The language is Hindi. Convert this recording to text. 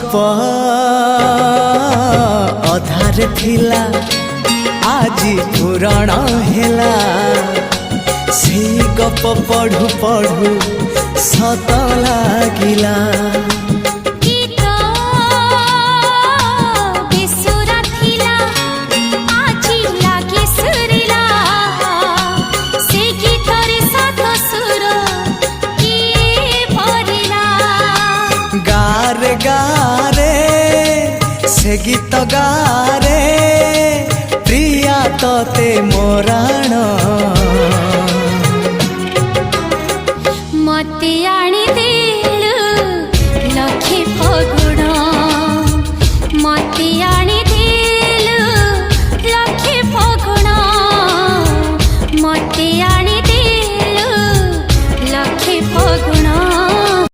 गप अधार थिला आजी पुराण हेला से गप पढ़ु पढ़ु सत लागिला गारे गारे से गीत गारे प्रिया तोते मोराण